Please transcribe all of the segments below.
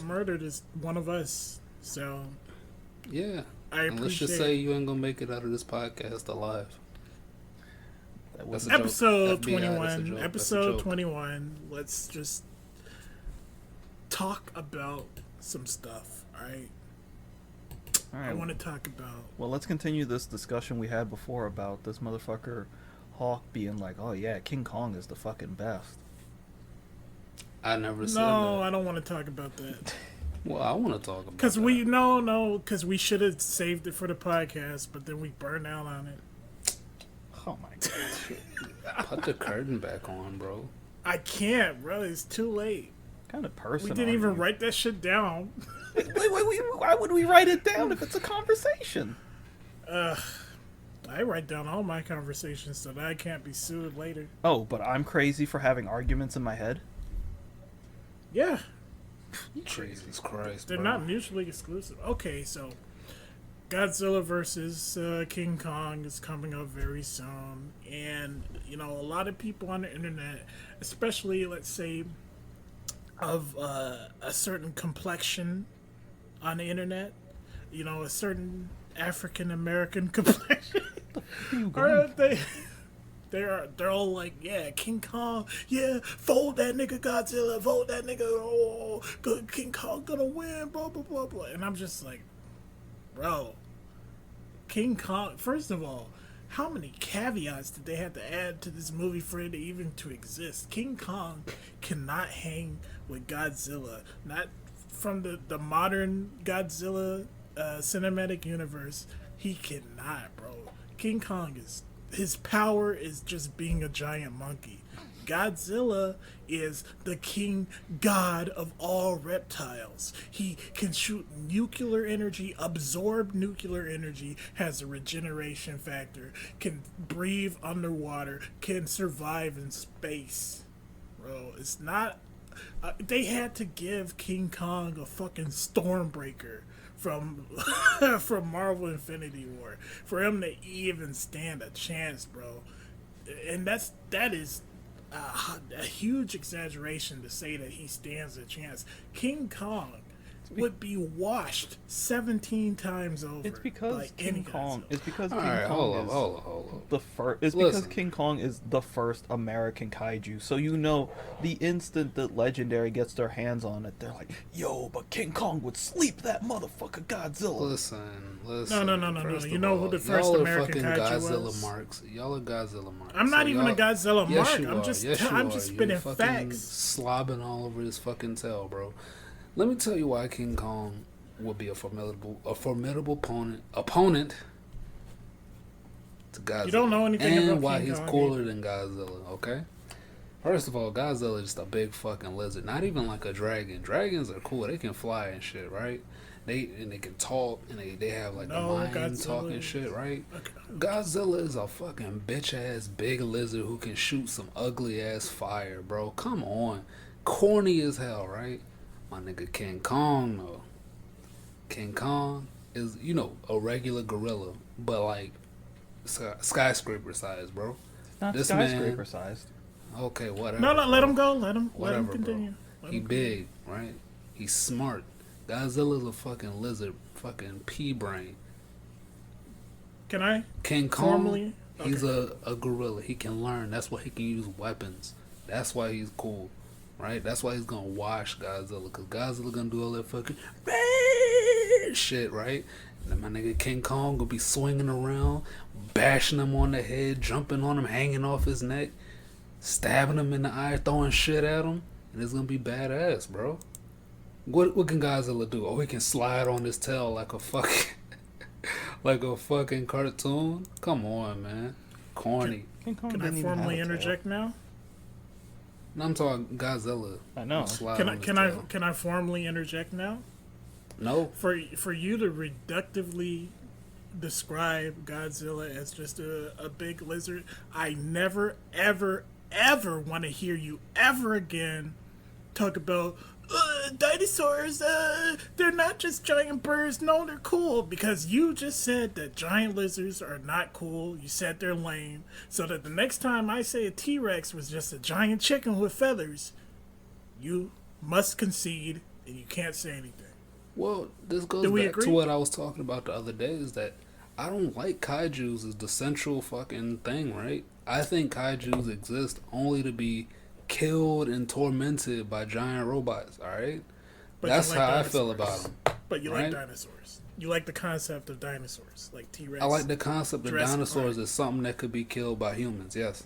murdered is one of us. So Yeah. I And let's just appreciate say you ain't gonna make it out of this podcast alive. That's a joke. episode FBI, that's a 21. joke. That's a Episode joke. 21. Let's just talk about some stuff. All right. All I right. want to talk about. Well, let's continue this discussion we had before about this motherfucker Hawk being like, "Oh yeah, King Kong is the fucking best." I never said No, that. I don't want to talk about that. Well, I want to talk about Because that. because we should have saved it for the podcast, but then we burned out on it. Oh my god. Put the curtain back on, bro. I can't, bro. It's too late. Kind of person. We didn't even write that shit down. Wait, why would we write it down if it's a conversation? I write down all my conversations so that I can't be sued later. Oh, but I'm crazy for having arguments in my head? Yeah, Jesus Christ, they're bro. not mutually exclusive. Okay, so Godzilla versus King Kong is coming up very soon, and a lot of people on the internet, especially let's say of a certain complexion on the internet, a certain African American complexion, or they're all like, yeah, King Kong, yeah, fold that nigga Godzilla, fold that nigga, oh, good King Kong gonna win, blah blah blah blah, and I'm just like, bro, King Kong. First of all, how many caveats did they have to add to this movie for it to even to exist? King Kong cannot hang with Godzilla, not from the modern Godzilla cinematic universe. He cannot, bro. King Kong his power is just being a giant monkey. Godzilla is the king god of all reptiles. He can shoot nuclear energy, absorb nuclear energy, has a regeneration factor, can breathe underwater, can survive in space. Bro, it's not. They had to give King Kong a fucking Stormbreaker from from Marvel Infinity War for him to even stand a chance, bro. And that is a huge exaggeration to say that he stands a chance. King Kong would be washed 17 times over. It's because by King any Kong. Godzilla. It's because All King right, Kong is hold up. the first. It's because Listen. King Kong is the first American kaiju. So the instant that Legendary gets their hands on it, they're like, "Yo, but King Kong would sleep that motherfucker Godzilla." Listen. No. First You of know all, who the first y'all American are fucking kaiju Godzilla was? marks. Y'all are Godzilla marks. I'm not even a Godzilla Yes, mark. you I'm are. just Yes, you I'm are. just You're spitting fucking facts. slobbing all over his fucking tail, bro. Let me tell you why King Kong would be a formidable opponent to Godzilla. You don't know anything and about why King he's Kong cooler either. than Godzilla, okay? First of all, Godzilla is just a big fucking lizard. Not even like a dragon. Dragons are cool. They can fly and shit, right? They can talk and they have like the mind Godzilla talking is- shit, right? Okay. Godzilla is a fucking bitch ass big lizard who can shoot some ugly ass fire, bro. Come on. Corny as hell, right? My nigga King Kong though. King Kong is, a regular gorilla, but like skyscraper size, bro. Not This skyscraper man- sized. Okay, whatever. No, let bro. him go. Let him Whatever, continue. bro. Let He him big, right? He's smart. Godzilla's a fucking lizard, fucking pea brain. Can I King Kong, formally? he's a gorilla. He can learn. That's why he can use weapons. That's why he's cool, right? That's why he's gonna wash Godzilla, because Godzilla gonna do all that fucking shit, right? And then my nigga King Kong gonna be swinging around, bashing him on the head, jumping on him, hanging off his neck, stabbing him in the eye, throwing shit at him, and it's gonna be badass, bro. What can Godzilla do? Oh, he can slide on his tail like a fucking cartoon. Come on, man. Corny. King Kong Can I didn't even have formally a tail. interject now? No, I'm talking Godzilla. I know. Slide Can on I his can I tail. can I formally interject now? No. For you to reductively describe Godzilla as just a big lizard, I never ever want to hear you ever again talk about dinosaurs. They're not just giant birds. No, they're cool, because you just said that giant lizards are not cool. You said they're lame. So that the next time I say a T-Rex was just a giant chicken with feathers, you must concede and you can't say anything. Well, this goes Do we back agree? to what I was talking about the other day, is that I don't like kaijus as the central fucking thing, right? I think kaijus exist only to be killed and tormented by giant robots, alright? But That's you like how I feel dinosaurs. about them. But you right? like dinosaurs. You like the concept of dinosaurs, like T-Rex. I like the concept of Jurassic dinosaurs Park. as something that could be killed by humans, yes.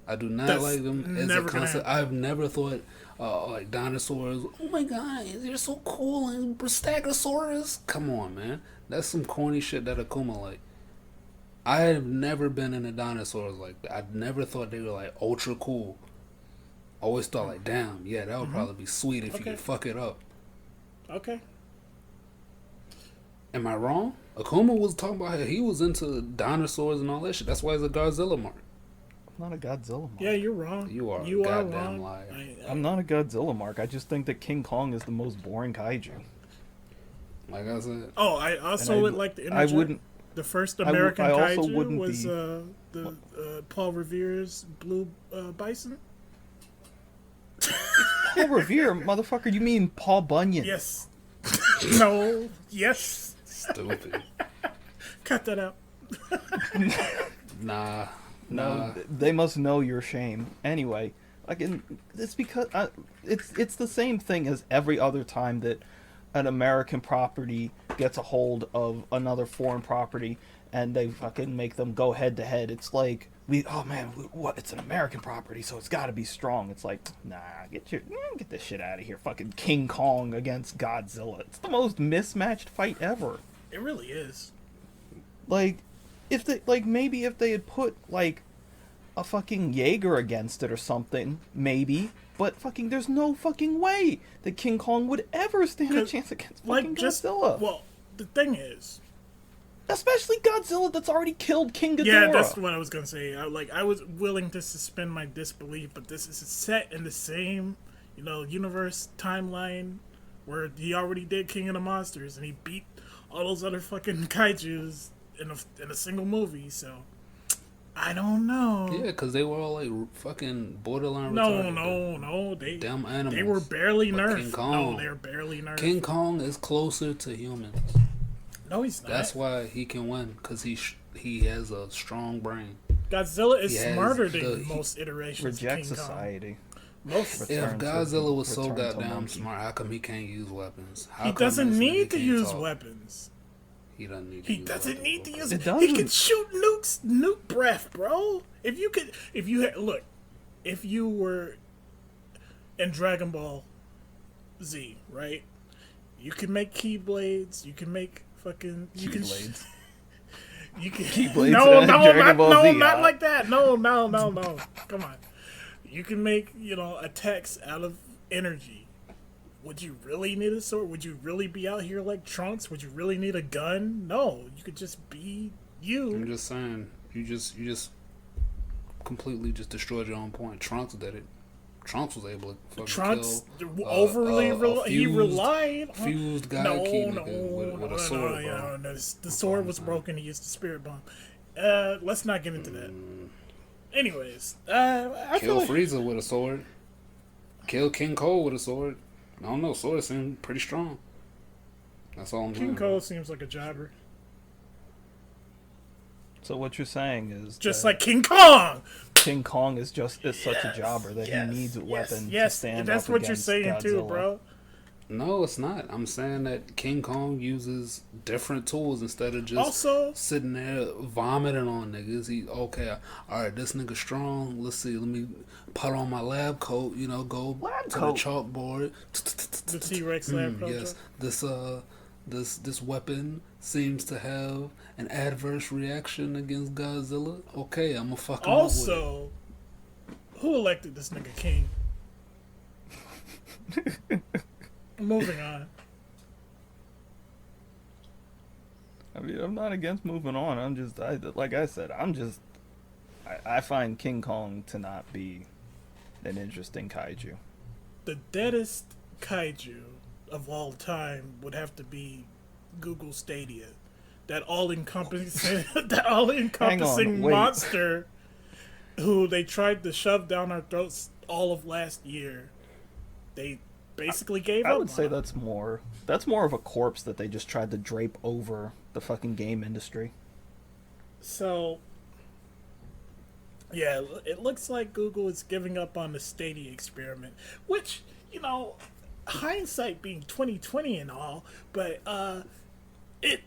I do not That's like them as a never gonna concept. happen. I've never thought like dinosaurs. Oh my god, they're so cool and Stegosaurus. Come on, man, that's some corny shit that Akuma like. I have never been into dinosaurs like that. I never thought they were like ultra cool. Always thought like, damn, yeah, that would probably be sweet if you Okay. could fuck it up. Okay. Am I wrong? Akuma was talking about how he was into dinosaurs and all that shit. That's why he's a Godzilla mark. I'm not a Godzilla mark. Yeah, you're wrong. You are a You are goddamn wrong. liar. I'm not a Godzilla mark. I just think that King Kong is the most boring kaiju. Like I said, Oh, I also And I- would like to I interject. wouldn't. The first I American also kaiju wouldn't was be- the Paul Revere's blue bison. Paul Revere, motherfucker. You mean Paul Bunyan? Yes. No. Yes. stupid. Cut that out. Nah. No, they must know your shame. Anyway, it's because it's the same thing as every other time that an American property gets a hold of another foreign property and they fucking make them go head to head. It's like what? It's an American property, so it's got to be strong. It's like, nah, get this shit out of here. Fucking King Kong against Godzilla. It's the most mismatched fight ever. It really is. Like, maybe if they had put like a fucking Jaeger against it or something, maybe. But fucking, there's no fucking way that King Kong would ever stand a 'Cause, chance against Like, fucking just Godzilla. well, the thing is, Especially Godzilla that's already killed King Ghidorah. yeah, that's what I was gonna say. I was willing to suspend my disbelief, but this is set in the same, universe timeline where he already did King of the Monsters and he beat all those other fucking kaijus in a single movie. So I don't know. Yeah, because they were all like fucking borderline No, retarded. no, they Damn animals. they were barely But nerfed. King Kong- No, they were barely nerfed. King Kong is closer to humans. No, he's not. That's why he can win, because he has a strong brain. Godzilla is He has smarter than the- most iterations Reject of King society. Kong. Most. Return If to- Godzilla was so return to goddamn monkey. smart, how come he can't use weapons? How He come doesn't this nigga need to can't use talk? weapons. He doesn't need to He use doesn't weapons, need to bro. use. It He doesn't. can shoot nuke breath, bro. If you were in Dragon Ball Z, right? You can make keyblades. You can make fucking. You can. Keyblades. You can. Keyblades No, in no, Dragon Ball not Z, huh? like that. No. Come on. You can make attacks out of energy. Would you really need a sword? Would you really be out here like Trunks? Would you really need a gun? No, you could just be you. I'm just saying, you just completely just destroyed your own point. Trunks did it. Trunks was able to fucking Trunks kill overly he fused- relied on fused guy no, key no, nigga with no, a sword, no, bro. no, the sword was broken. He used the spirit bomb. Let's not get into that. Anyways, I feel Kill like Frieza with a sword. Kill King Cole with a sword. I don't know. Swords seem pretty strong. That's all I'm King saying. Cole seems like a jobber, So what you're saying is just that like King Kong. King Kong is such a jobber that he needs a weapon to stand that's up what you're against saying too, Godzilla. bro. No, it's not. I'm saying that King Kong uses different tools instead of just Also, sitting there vomiting on niggas. All right, this nigga strong. Let's see. Let me put on my lab coat. Go Lab to coat? the chalkboard. the T-Rex lab coat. Yes, this weapon seems to have an adverse reaction against Godzilla. Okay, I'm gonna fuck him up with it. Also, who elected this nigga king? Moving on. I mean, I'm not against moving on. Like I said, I find King Kong to not be an interesting kaiju. The deadest kaiju of all time would have to be Google Stadia. That all-encompassing, wait. monster who they tried to shove down our throats all of last year. They basically gave I up. would say on it. that's more of a corpse that they just tried to drape over the fucking game industry. So, yeah, it looks like Google is giving up on the Stadia experiment, which, hindsight being 2020 and all, but it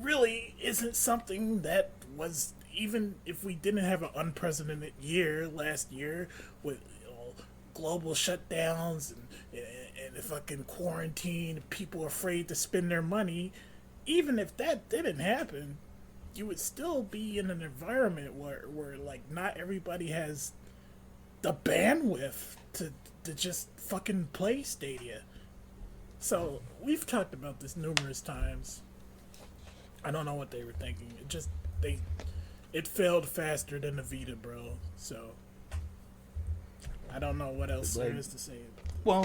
really isn't something that was, even if we didn't have an unprecedented year last year with global shutdowns and the fucking quarantine, people afraid to spend their money. Even if that didn't happen, you would still be in an environment where like not everybody has the bandwidth to just fucking play Stadia. So we've talked about this numerous times. I don't know what they were thinking. It failed faster than the Vita, bro. So I don't know what else there is to say. Well,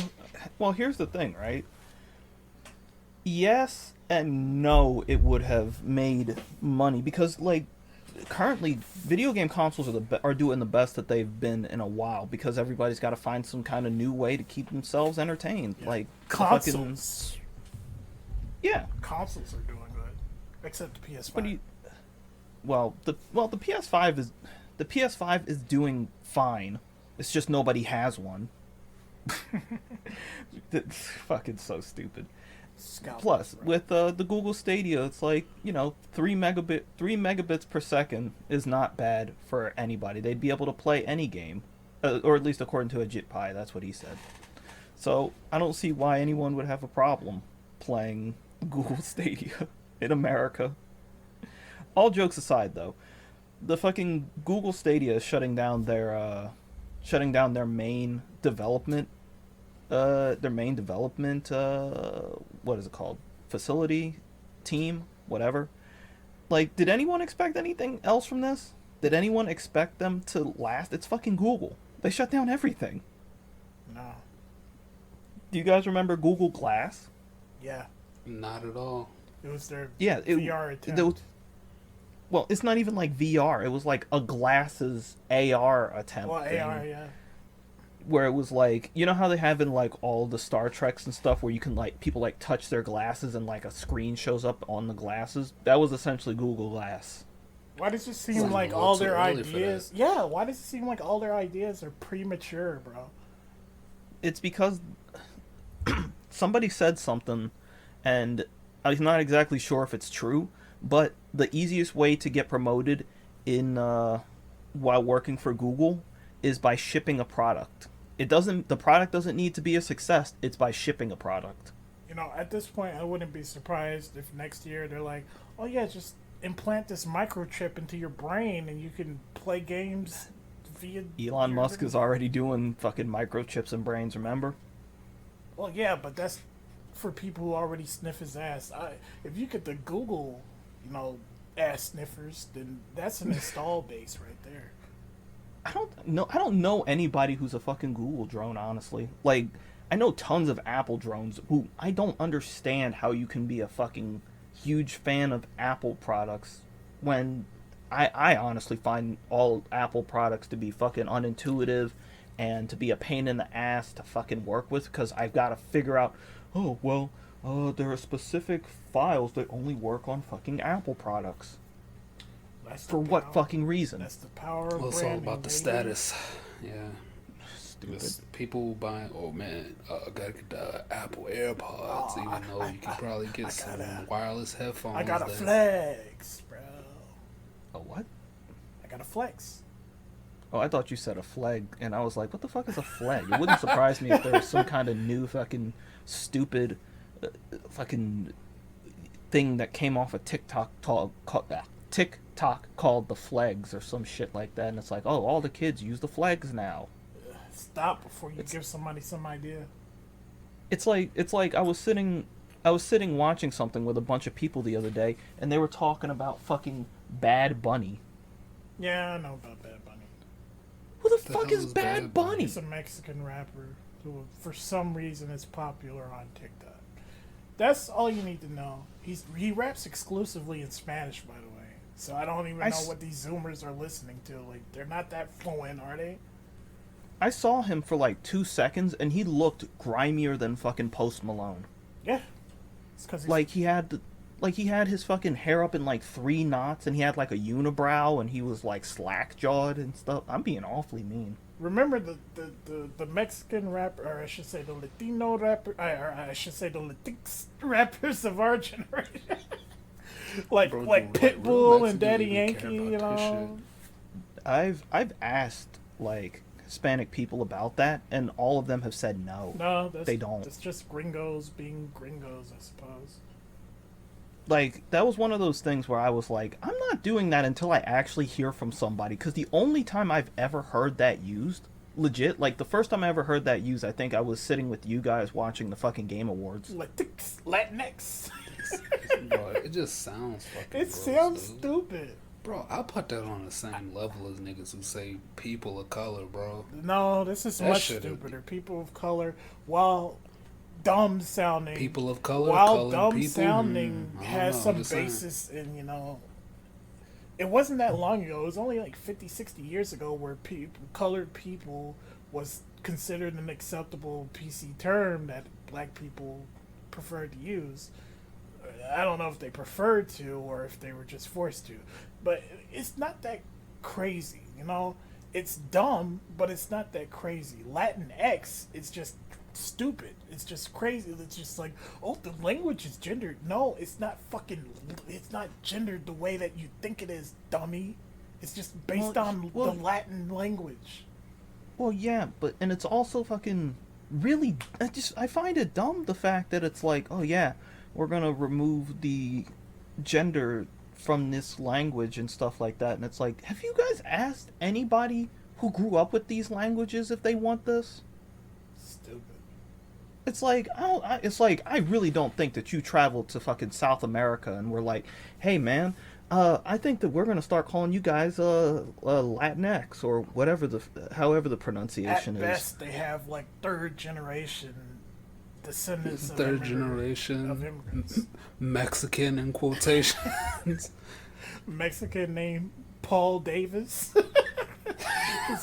here's the thing, right? Yes and no, it would have made money because, like, currently video game consoles are doing the best that they've been in a while because everybody's got to find some kind of new way to keep themselves entertained. Yeah. Like consoles. Yeah, consoles are doing good, except the PS5. The PS5 is doing fine. It's just nobody has one. It's fucking so stupid. Plus, with the Google Stadia, it's like 3 megabits per second is not bad for anybody. They'd be able to play any game, or at least according to Ajit Pai, that's what he said. So I don't see why anyone would have a problem playing Google Stadia in America. All jokes aside, though, the fucking Google Stadia is shutting down their main development. What is it called? Facility, team, whatever. Like, did anyone expect anything else from this? Did anyone expect them to last? It's fucking Google. They shut down everything. No. Do you guys remember Google Glass? Yeah. Not at all. It was their VR attempt. Well, it's not even like VR. It was like a glasses AR attempt. Well, AR, yeah. Where it was like, you know how they have in like all the Star Treks and stuff where you can like people like touch their glasses and like a screen shows up on the glasses? That was essentially Google Glass. Why does it seem like all their ideas? Yeah, why does it seem like all their ideas are premature, bro? It's because somebody said something, and I'm not exactly sure if it's true, but the easiest way to get promoted in while working for Google is by shipping a product. The product doesn't need to be a success. It's by shipping a product. At this point, I wouldn't be surprised if next year they're like, oh yeah, just implant this microchip into your brain and you can play games via... Elon Musk is already doing fucking microchips in brains, remember? Well, yeah, but that's for people who already sniff his ass. If you get the Google, ass sniffers, then that's an install base right there. I don't know anybody who's a fucking Google drone, honestly. Like, I know tons of Apple drones who I don't understand how you can be a fucking huge fan of Apple products when I honestly find all Apple products to be fucking unintuitive and to be a pain in the ass to fucking work with because I've got to figure out, there are specific files that only work on fucking Apple products. For what fucking reason? That's the power of branding. It's all about the status. Yeah. Stupid. People buying, I gotta get the Apple AirPods, even though you can probably get some wireless headphones. I got a flex, bro. A what? I got a flex. Oh, I thought you said a flag, and I was like, what the fuck is a flag? It wouldn't surprise me if there was some kind of new fucking stupid fucking thing that came off of TikTok called the flags or some shit like that, and it's like, oh, all the kids use the flags now. Stop before you give somebody some idea. It's like I was sitting watching something with a bunch of people the other day, and they were talking about fucking Bad Bunny. Yeah, I know about Bad Bunny. Who the fuck is Bad Bunny? He's a Mexican rapper who, for some reason, is popular on TikTok. That's all you need to know. He raps exclusively in Spanish, by the way. So I don't even know what these Zoomers are listening to. Like, they're not that fluent, are they? I saw him for like 2 seconds, and he looked grimier than fucking Post Malone. Yeah, it's because He had his fucking hair up in like 3 knots, and he had like a unibrow, and he was like slack jawed and stuff. I'm being awfully mean. remember the Mexican rapper, or I should say the Latino rapper, or I should say the Latinx rappers of our generation, like Bro, like dude, Pitbull real and Daddy Mexicans Yankee, even you care about this know. I've asked like Hispanic people about that, and all of them have said no. No, They don't. It's just gringos being gringos, I suppose. Like, that was one of those things where I was like, I'm not doing that until I actually hear from somebody, because the only time I've ever heard that used, legit, like the first time I ever heard that used, I think I was sitting with you guys watching the fucking Game Awards. Latinx, Latinx. Bro, it just sounds fucking It gross, sounds dude. stupid. Bro, I put that on the same level as niggas who say people of color, bro. No, this is That much should've- stupider. People of color, while dumb sounding, People of color, while colored dumb people, sounding I don't has know, I'm some just saying. basis in, it wasn't that long ago. It was only like 50, 60 years ago where colored people was considered an acceptable PC term that black people preferred to use. I don't know if they preferred to or if they were just forced to, but it's not that crazy, It's dumb, but it's not that crazy. Latin X, it's just stupid. It's just crazy. It's just like, oh, the language is gendered. No, it's not gendered the way that you think it is, dummy. It's just based on the Latin language. Well, yeah, and it's also fucking really, I find it dumb, the fact that it's like, oh yeah, we're gonna remove the gender from this language and stuff like that, and it's like, have you guys asked anybody who grew up with these languages if they want this? Stupid. It's like, I really don't think that you traveled to fucking South America and were like, hey man, I think that we're gonna start calling you guys Latinx or whatever however the pronunciation At is. best, they have like third generation descendants of Third generation of immigrants. Mexican in quotations. Mexican name Paul Davis.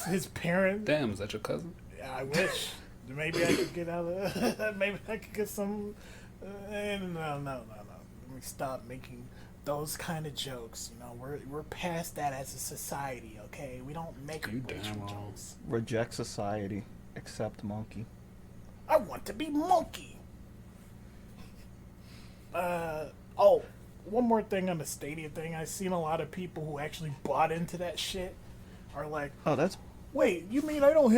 his parent. Damn, is that your cousin? I wish. Maybe I could get out of. Maybe I could get some. No. Let me stop making those kind of jokes. We're past that as a society. Okay, we don't make You racial damn wrong. jokes. Reject society, accept monkey. I want to be monkey. One more thing on the Stadia thing. I've seen a lot of people who actually bought into that shit are like, Oh, that's wait, you mean I don't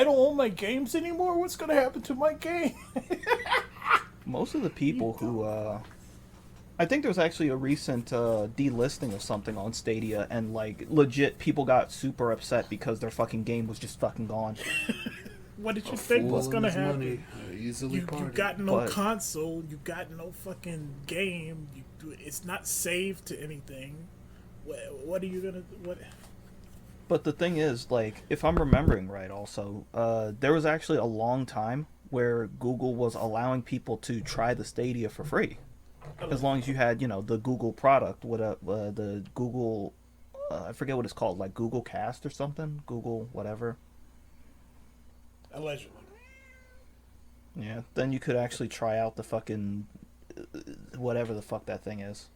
own my games anymore? What's gonna happen to my game? most of the people who I think there was actually a recent delisting of something on Stadia, and like legit people got super upset because their fucking game was just fucking gone. What did you think was gonna happen? Easily You parted. got no But- console, you got no fucking game. It's not saved to anything. What are you gonna what? But the thing is, like, if I'm remembering right, also, there was actually a long time where Google was allowing people to try the Stadia for free, as long as you had, the Google product, the Google, I forget what it's called, like Google Cast or something, Google whatever. Allegedly. Yeah, then you could actually try out the fucking whatever the fuck that thing is.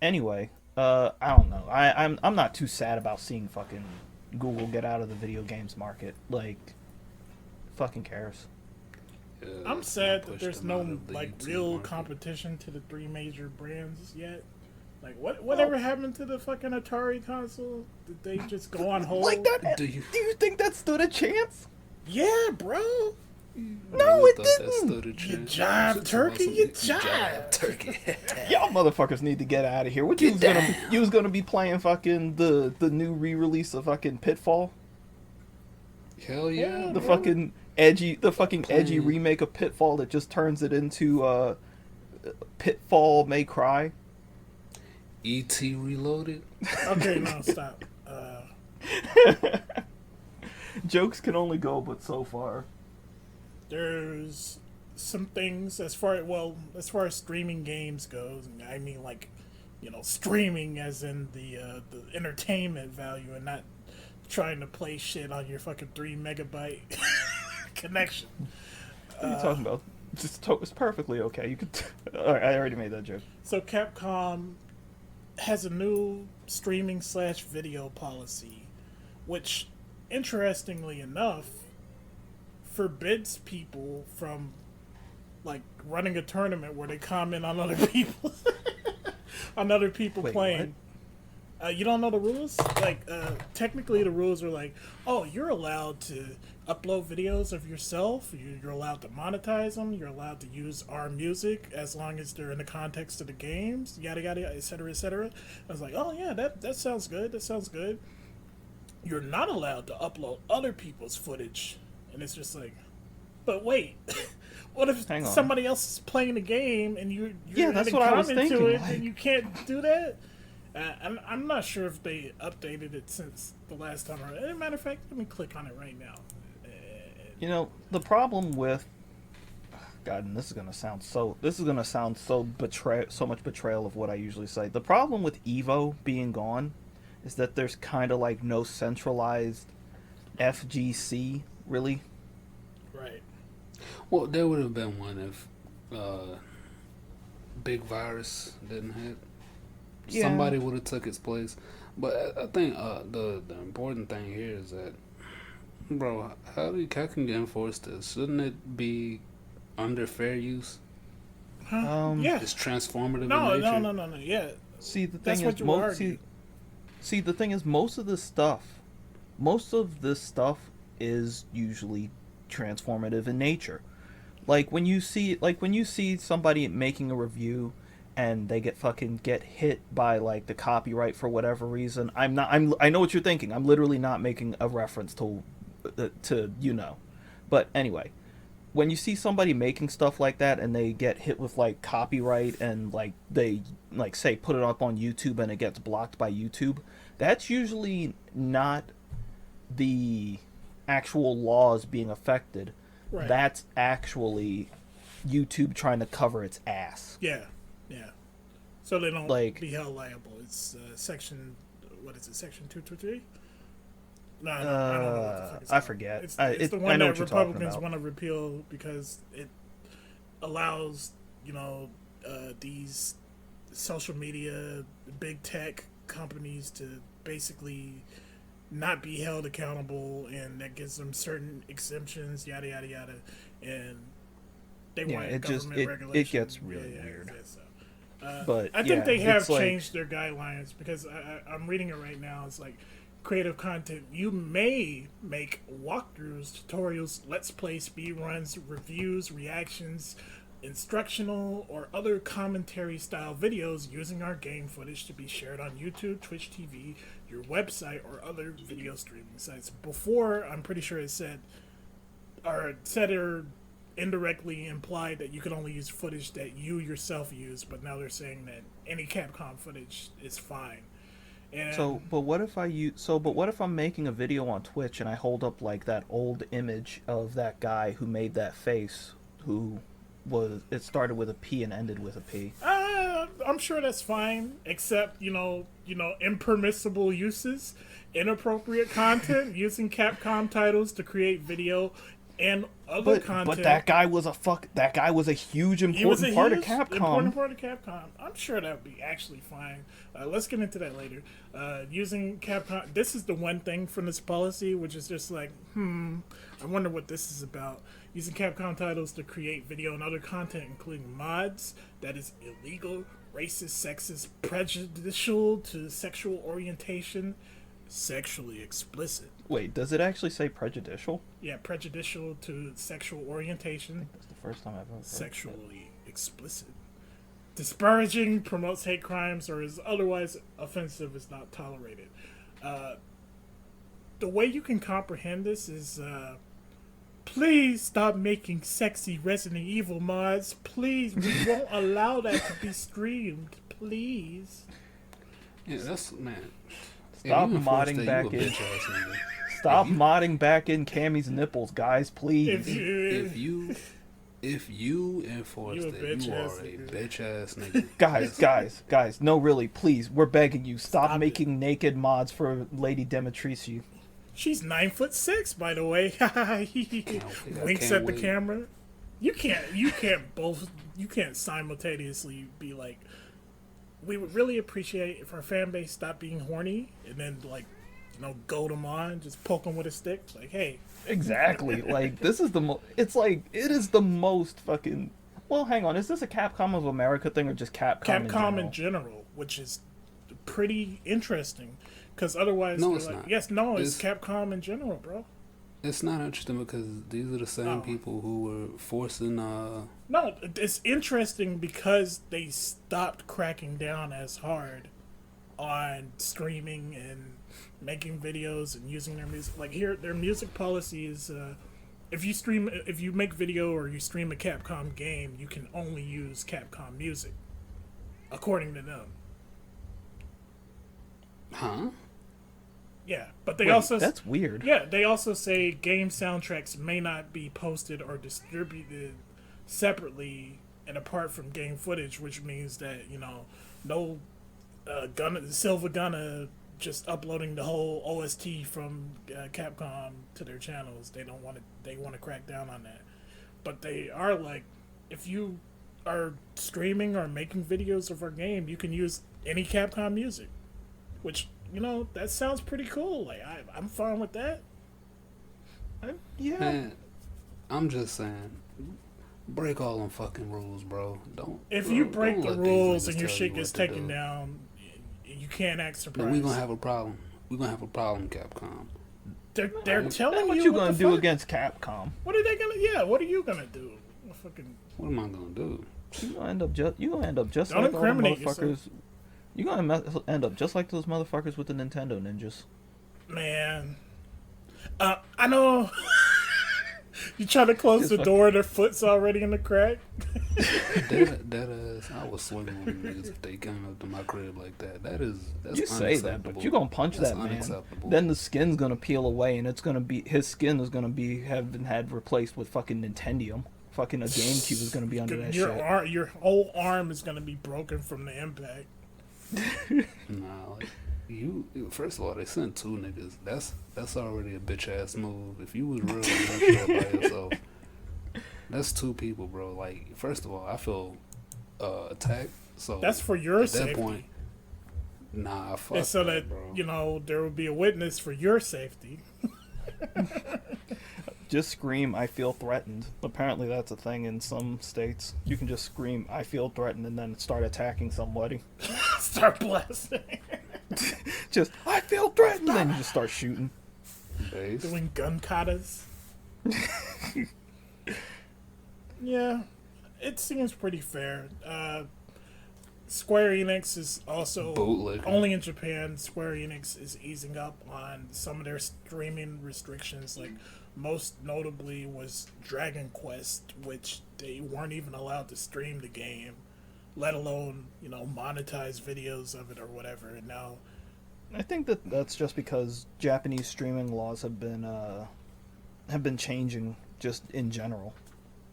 Anyway, I don't know. I'm not too sad about seeing fucking Google get out of the video games market. Like, fucking cares. Yeah, I'm sad that pushed there's them out no of the like YouTube real market. competition to the three major brands yet. Like whatever happened to the fucking Atari console? Did they just go on hold? Like that? Do you- Do you think that stood a chance? Yeah, bro. No, You it thought that didn't. stood a You chance? jive, Shit, turkey, awesome. you jive. Turkey. Y'all motherfuckers need to get out of here. What you was gonna be playing fucking the new re-release of fucking Pitfall? Hell yeah. The bro. fucking edgy Playing. remake of Pitfall that just turns it into Pitfall May Cry. E.T. Reloaded. Okay, no, stop. Jokes can only go but so far. There's some things as far as streaming games goes. I mean, like, streaming as in the entertainment value and not trying to play shit on your fucking 3 megabyte connection. What are you talking about? It's perfectly okay. You could. Alright, I already made that joke. So Capcom has a new streaming/video policy, which, interestingly enough, forbids people from like running a tournament where they comment on other people on other people Wait, playing. You don't know the rules? Like, technically the rules are like, oh, you're allowed to upload videos of yourself, you're allowed to monetize them, you're allowed to use our music as long as they're in the context of the games, yada yada, etc., etc. I was like, oh yeah, that sounds good, that sounds good. You're not allowed to upload other people's footage. And it's just like, but wait, what if somebody else is playing the game and you're that's what I was thinking. to it and you can't do that? I'm not sure if they updated it since the last time. As a matter of fact, let me click on it right now. You know, the problem with God, and this is gonna sound so so much betrayal of what I usually say. The problem with Evo being gone is that there's kind of like no centralized FGC, really. Right. Well, there would have been one if Big Virus didn't hit. Yeah. Somebody would have took its place. But I think the important thing here is that, bro, how can you enforce this? Shouldn't it be under fair use? Yeah. It's transformative in No, nature. no. Yeah. See, the That's thing what is, you would argue. see, the thing is, most of this stuff is usually transformative in nature. Like when you see somebody making a review and they get hit by like the copyright for whatever reason. I know what you're thinking. I'm literally not making a reference to But anyway, when you see somebody making stuff like that and they get hit with like copyright and like they like say put it up on YouTube and it gets blocked by YouTube, that's usually not the actual laws being affected. Right. That's actually YouTube trying to cover its ass. Yeah. So they don't Like- be held liable. It's section, what is it, section 223? No, I don't know what the fuck it's I called. forget. It's I the know one that what you're talking Republicans about. want to repeal because it allows, these social media, big tech companies to basically not be held accountable, and that gives them certain exemptions, yada yada yada, and they want regulation. It gets really weird. So. But I think they have it's like- changed their guidelines because I'm reading it right now. It's like creative content. You may make walkthroughs, tutorials, let's play, speedruns, reviews, reactions, instructional, or other commentary style videos using our game footage to be shared on YouTube, Twitch TV, your website, or other video streaming sites. Before, I'm pretty sure it said or indirectly implied that you could only use footage that you yourself use, but now they're saying that any Capcom footage is fine. And But what if I'm making a video on Twitch and I hold up like that old image of that guy who made that face, it started with a P and ended with a P. I'm sure that's fine, except impermissible uses, inappropriate content, using Capcom titles to create video and other content. But that guy was a huge important part of Capcom. Important part of Capcom. I'm sure that would be actually fine. Let's get into that later. Using Capcom, this is the one thing from this policy, which is just like, I wonder what this is about. Using Capcom titles to create video and other content, including mods, that is illegal, racist, sexist, prejudicial to sexual orientation, sexually explicit. Wait, does it actually say prejudicial? Yeah, prejudicial to sexual orientation. That's the first time I've ever heard Sexually explicit. Disparaging, promotes hate crimes, or is otherwise offensive is not tolerated. The way you can comprehend this is, please stop making sexy Resident Evil mods. Please, we won't allow that to be streamed. Please. Yeah, that's, man. Stop modding back in. Stop modding back in Cammy's nipples, guys, please. If you enforce that, you are a bitch ass nigga. Guys, no, really, please, we're begging you, stop Stop making naked mods for Lady Demetrici. She's 9'6", by the way. He winks at the camera. You can't simultaneously be like, we would really appreciate if our fan base stopped being horny, and then like, goad them on, just poke them with a stick, like, hey. Exactly. Like, this is it's like, it is the most fucking. Well, hang on. Is this a Capcom of America thing or just Capcom in general, which is pretty interesting, because otherwise, no, it's like, not. Yes, no, it's Capcom in general, bro. It's not interesting because these are the same people who were forcing. No, it's interesting because they stopped cracking down as hard on streaming and making videos and using their music. Like, here, their music policy is, if you make video or you stream a Capcom game, you can only use Capcom music, according to them. Huh? Yeah, but they also... That's weird. Yeah, they also say game soundtracks may not be posted or distributed separately and apart from game footage, which means that, no Silva Gunna just uploading the whole OST from Capcom to their channels. They want to crack down on that. But they are like, if you are streaming or making videos of our game, you can use any Capcom music, which... that sounds pretty cool. Like, I'm fine with that. Yeah. Man, I'm just saying, break all them fucking rules, bro. If you break the rules and your shit gets taken down, you can't act surprised. Then we're gonna have a problem. We're gonna have a problem, Capcom. They're telling what you you what gonna the do fuck? against Capcom. What are they gonna? Yeah, what are you gonna do? What am I gonna do? You gonna end up just Don't like all the incriminate motherfuckers. yourself. You're gonna end up just like those motherfuckers with the Nintendo ninjas. Man, I know. You try to close the door, their foot's already in the crack. That ass, I was swinging on them niggas if they came up to my crib like that. That's You say that, but you gonna punch that man. Then the skin's gonna peel away, and it's gonna be his skin is gonna be had replaced with fucking Nintendium. Fucking a GameCube is gonna be under that shit. Your whole arm is gonna be broken from the impact. Nah, like, first of all, they sent two niggas. That's already a bitch ass move. If you was really by yourself, that's two people, bro. Like, first of all, I feel attacked. So that's for your at safety. That point, nah, fuck and so that, bro. There will be a witness for your safety. Just scream, "I feel threatened." Apparently, that's a thing in some states. You can just scream, "I feel threatened," and then start attacking somebody. Start blasting. Just, "I feel threatened," then you just start shooting. Base. Doing gun katas. Yeah, it seems pretty fair. Square Enix is also only in Japan. Square Enix is easing up on some of their streaming restrictions. Like, most notably was Dragon Quest, which they weren't even allowed to stream the game, let alone monetize videos of it or whatever. And now, I think that's just because Japanese streaming laws have been changing just in general.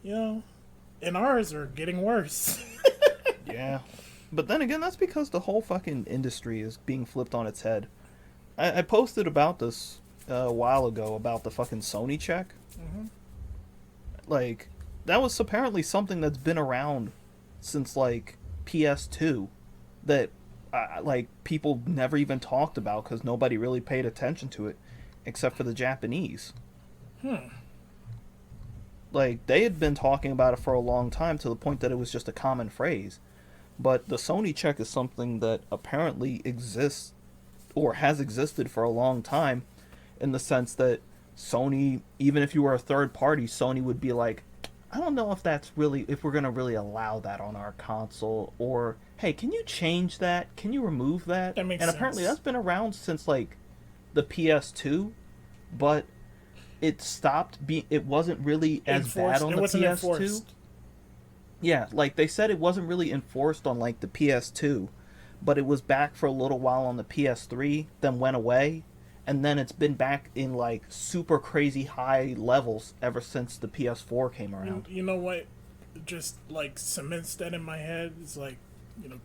And ours are getting worse. Yeah. But then again, that's because the whole fucking industry is being flipped on its head. I posted about this a while ago about the fucking Sony check. Mm-hmm. Like, that was apparently something that's been around since, like, PS2 that, like, people never even talked about because nobody really paid attention to it except for the Japanese. Like, they had been talking about it for a long time to the point that it was just a common phrase. But the Sony check is something that apparently exists or has existed for a long time, in the sense that Sony, even if you were a third party, Sony would be like, I don't know if we're going to really allow that on our console, or, hey, can you change that? Can you remove that? That makes and sense. Apparently that's been around since, like, the PS2, but it wasn't really as bad on the PS2. Enforced. Yeah, like, they said it wasn't really enforced on, like, the PS2, but it was back for a little while on the PS3, then went away, and then it's been back in, like, super crazy high levels ever since the PS4 came around. You know what just, like, cements that in my head? It's like,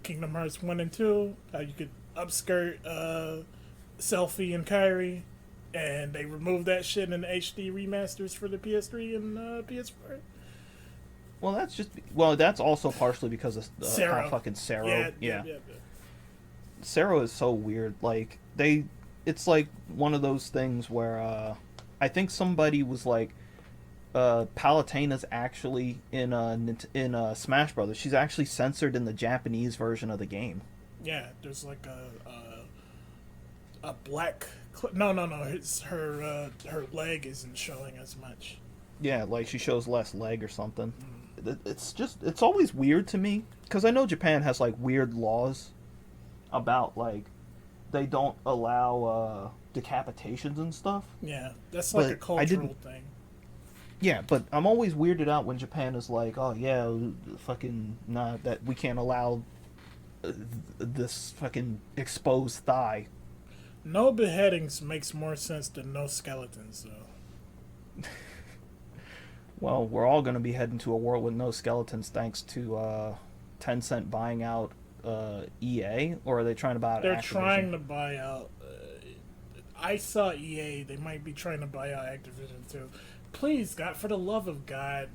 Kingdom Hearts 1 and 2, how you could upskirt Selphie and Kairi. and they removed that shit in the HD remasters for the PS3 and PS4. Well, that's also partially because of how fucking Sero. Yeah. Sero is so weird. Like it's like one of those things where I think somebody was like, Palutena's actually in Smash Brothers. She's actually censored in the Japanese version of the game. Yeah, there's like a black. No. It's her leg isn't showing as much. Yeah, like she shows less leg or something. It's always weird to me because I know Japan has like weird laws about like they don't allow decapitations and stuff. Yeah, that's like a cultural thing. Yeah, but I'm always weirded out when Japan is like, oh yeah, fucking nah, that we can't allow this fucking exposed thigh. No beheadings makes more sense than no skeletons, though. Well, we're all going to be heading to a world with no skeletons thanks to Tencent buying out EA, or are they trying to buy out They're Activision? trying to buy out. I saw EA. They might be trying to buy out Activision too. Please, God, for the love of God,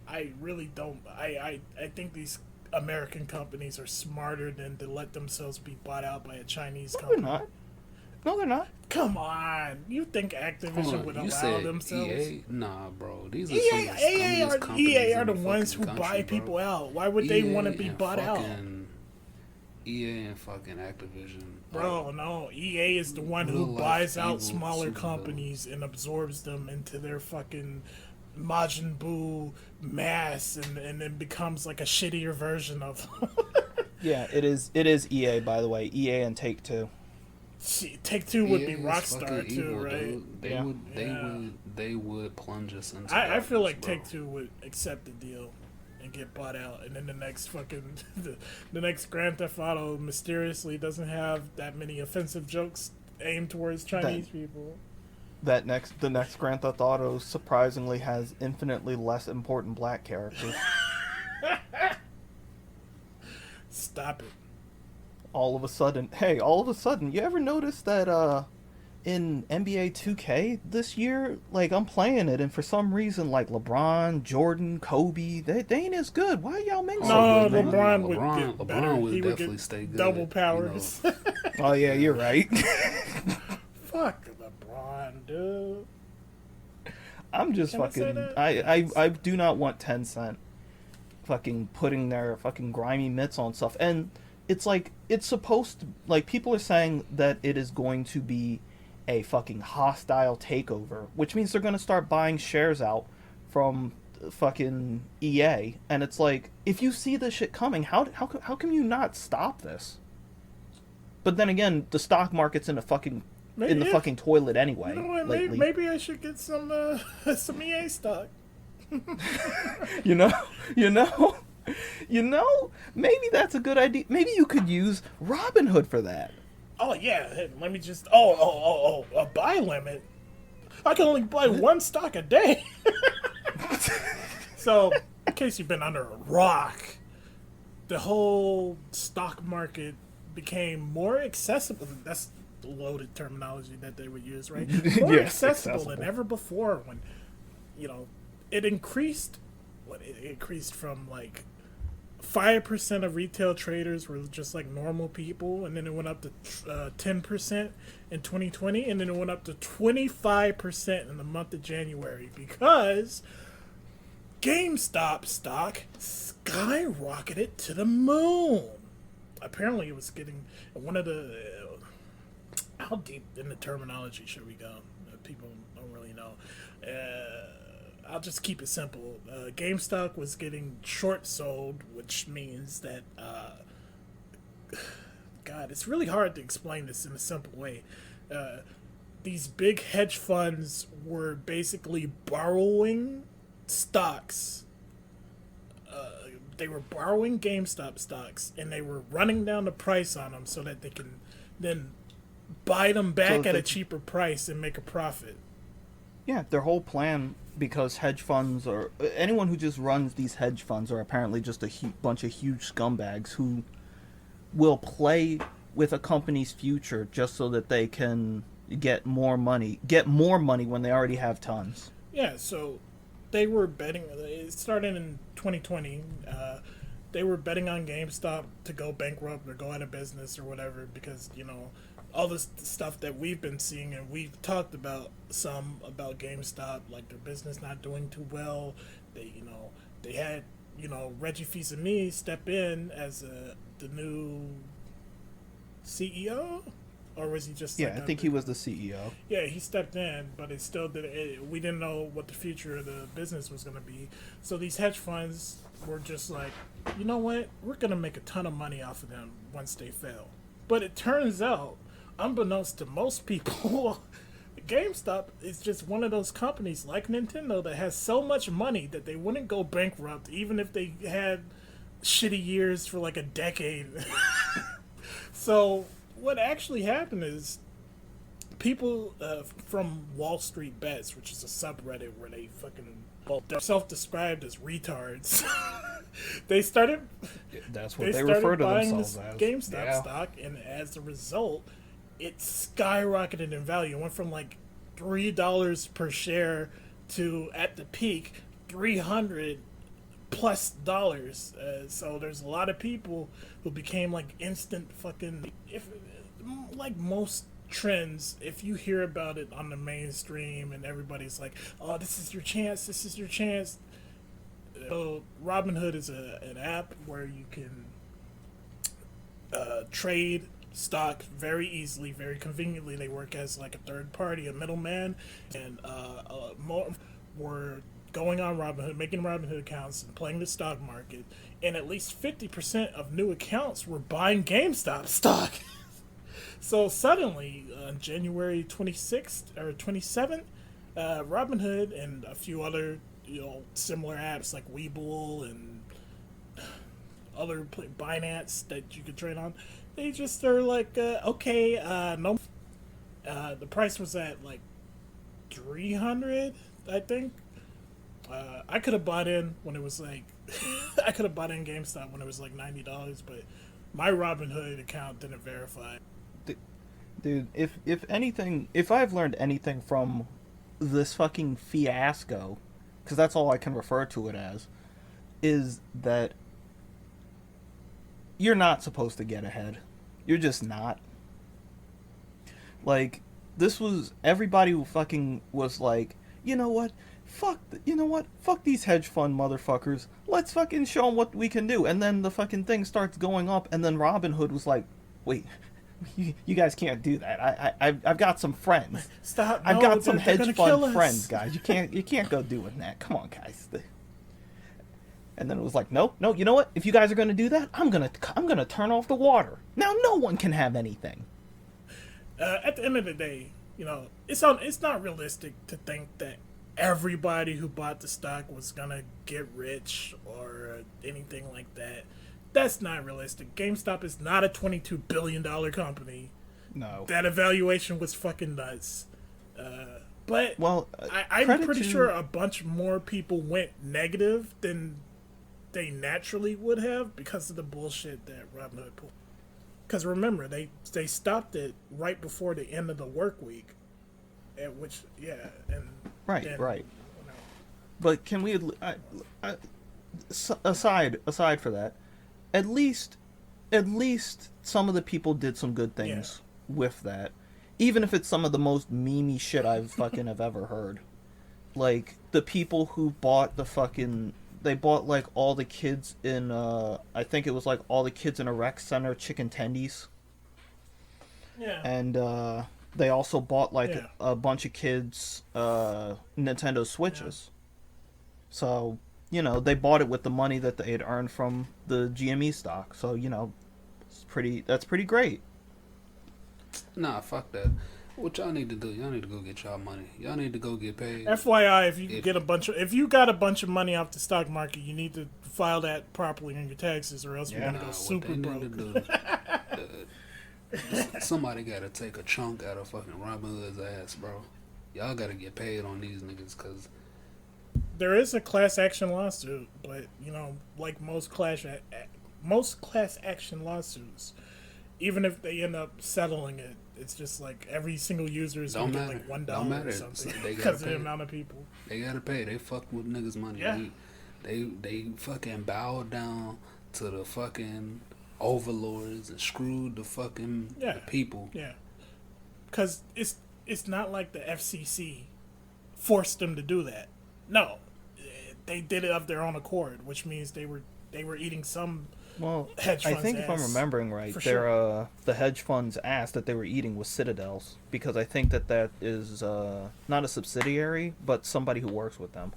I really don't. I think these American companies are smarter than to let themselves be bought out by a Chinese company. They're not. No, they're not. Come on, you think Activision would allow themselves? EA? Nah, bro. These are EA are the ones who buy people out. Why would they want to be bought out? EA and fucking Activision. Bro, no. EA is the one who buys out smaller companies and absorbs them into their fucking Majin Buu mass and then becomes like a shittier version of them. Yeah, it is EA, by the way. EA and Take-Two. Take-Two would be Rockstar too, evil, right? They would plunge us into I feel like Take-Two would accept the deal and get bought out, and then the next fucking the next Grand Theft Auto mysteriously doesn't have that many offensive jokes aimed towards Chinese people. The next Grand Theft Auto surprisingly has infinitely less important black characters. Stop it. All of a sudden, you ever notice that in NBA 2K this year, like I'm playing it, and for some reason, like LeBron, Jordan, Kobe, they ain't as good. Why y'all make so good? LeBron would get better. LeBron would he definitely would stay good. Double powers. You know. Oh yeah, you're right. Fuck LeBron, dude. I'm just I do not want Tencent fucking putting their fucking grimy mitts on stuff. And it's like, it's supposed to, like, people are saying that it is going to be a fucking hostile takeover, which means they're going to start buying shares out from fucking EA. And it's like, if you see this shit coming, how can you not stop this? But then again, the stock market's in the fucking fucking toilet anyway. You know what, maybe I should get some EA stock. You know, maybe that's a good idea. Maybe you could use Robinhood for that. Oh yeah, hey, let me just. A buy limit. I can only buy one stock a day. So, in case you've been under a rock, the whole stock market became more accessible. That's the loaded terminology that they would use, right? More Yes, accessible than ever before. When, it increased. It increased from like 5% of retail traders were just like normal people, and then it went up to 10% in 2020, and then it went up to 25% in the month of January because GameStop stock skyrocketed to the moon. Apparently, it was getting one of the. How deep in the terminology should we go? People don't really know. I'll just keep it simple. GameStop was getting short sold, which means that, God, it's really hard to explain this in a simple way. These big hedge funds were basically borrowing stocks. They were borrowing GameStop stocks, and they were running down the price on them so that they can then buy them back at a cheaper price and make a profit. Yeah, their whole plan, because hedge funds, or anyone who just runs these hedge funds, are apparently just a bunch of huge scumbags who will play with a company's future just so that they can get more money when they already have tons. Yeah, so they were betting. It started in 2020. They were betting on GameStop to go bankrupt or go out of business or whatever because all this stuff that we've been seeing, and we've talked about some about GameStop, like their business not doing too well. They had Reggie Fils-Aimé step in as the new CEO, or was he just I think he was the CEO. Yeah, he stepped in, but it still did. We didn't know what the future of the business was going to be. So these hedge funds were just like, you know what? We're going to make a ton of money off of them once they fail. But it turns out, unbeknownst to most people, GameStop is just one of those companies like Nintendo that has so much money that they wouldn't go bankrupt even if they had shitty years for like a decade. So what actually happened is people from Wall Street Bets, which is a subreddit where they they're self-described as retards. They started. That's what they refer to themselves as. GameStop stock, and as a result, it skyrocketed in value. It went from like $3 per share to at the peak $300 plus dollars. So there's a lot of people who became like instant fucking. If like most trends, if you hear about it on the mainstream and everybody's like, "Oh, this is your chance. This is your chance." So Robinhood is an app where you can trade stock very easily, very conveniently. They work as like a third party, a middleman, and more were going on Robinhood, making Robinhood accounts and playing the stock market, and at least 50% of new accounts were buying GameStop stock. So suddenly, on January 26th or 27th, Robinhood and a few other similar apps like Webull and other Binance that you could trade on, they just are like, okay, no. The price was at like 300, I think. I could have bought in when it was like, I could have bought in GameStop when it was like $90, but my Robinhood account didn't verify. Dude, if anything, if I've learned anything from this fucking fiasco, because that's all I can refer to it as, is that you're not supposed to get ahead. You're just not. Like, this was, everybody who fucking was like, you know what, fuck these hedge fund motherfuckers, let's fucking show them what we can do. And then the fucking thing starts going up, and then Robinhood was like, wait, you guys can't do that. I've got some friends. Stop! I've got some hedge fund friends, guys. You can't go doing that. Come on, guys. And then it was like, no. You know what? If you guys are gonna do that, I'm gonna turn off the water. Now no one can have anything. At the end of the day, it's not realistic to think that everybody who bought the stock was gonna get rich or anything like that. That's not realistic. GameStop is not a $22 billion company. No. That evaluation was fucking nuts. But well, I'm pretty sure a bunch more people went negative than they naturally would have because of the bullshit that Robinhood pulled. Because remember, they stopped it right before the end of the work week. And Right. But can we aside for that, at least some of the people did some good things with that, even if it's some of the most memey shit I've fucking have ever heard. Like the people who bought they bought like all the kids in I think it was like all the kids in a rec center chicken tendies. Yeah. And they also bought like a bunch of kids Nintendo Switches. Yeah. So they bought it with the money that they had earned from the GME stock. So, that's pretty great. Nah, fuck that. What y'all need to do? Y'all need to go get y'all money. Y'all need to go get paid. FYI, if you got a bunch of money off the stock market, you need to file that properly on your taxes, or else you're gonna go super broke. Somebody gotta take a chunk out of fucking Robinhood's ass, bro. Y'all gotta get paid on these niggas, cause there is a class action lawsuit, but like most class action lawsuits, even if they end up settling it, It's just like every single user is Don't gonna get matter. like $1 Don't matter. or something They gotta because of the pay. amount of people. They gotta pay. They fuck with niggas' money. Yeah. They fucking bowed down to the fucking overlords and screwed the fucking the people. Yeah, because it's not like the FCC forced them to do that. No, they did it of their own accord, which means they were eating some. Well, hedge I funds think if I'm ass, remembering right, for their sure. the hedge funds ass that they were eating was Citadel's, because I think that is not a subsidiary, but somebody who works with them.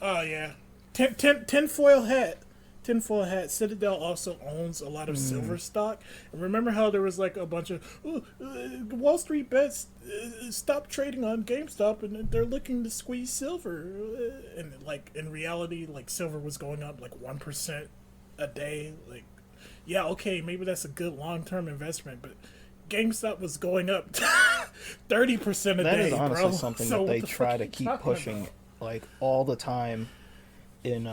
Oh yeah, tinfoil hat. Tinfoil hat. Citadel also owns a lot of silver stock. And remember how there was like a bunch of Wall Street bets stop trading on GameStop, and they're looking to squeeze silver. And like in reality, like silver was going up like 1% a day. Like, yeah, okay, maybe that's a good long-term investment, but GameStop was going up 30% a That day, is honestly bro. something So that they what the try fuck to you keep talking pushing about? like all the time in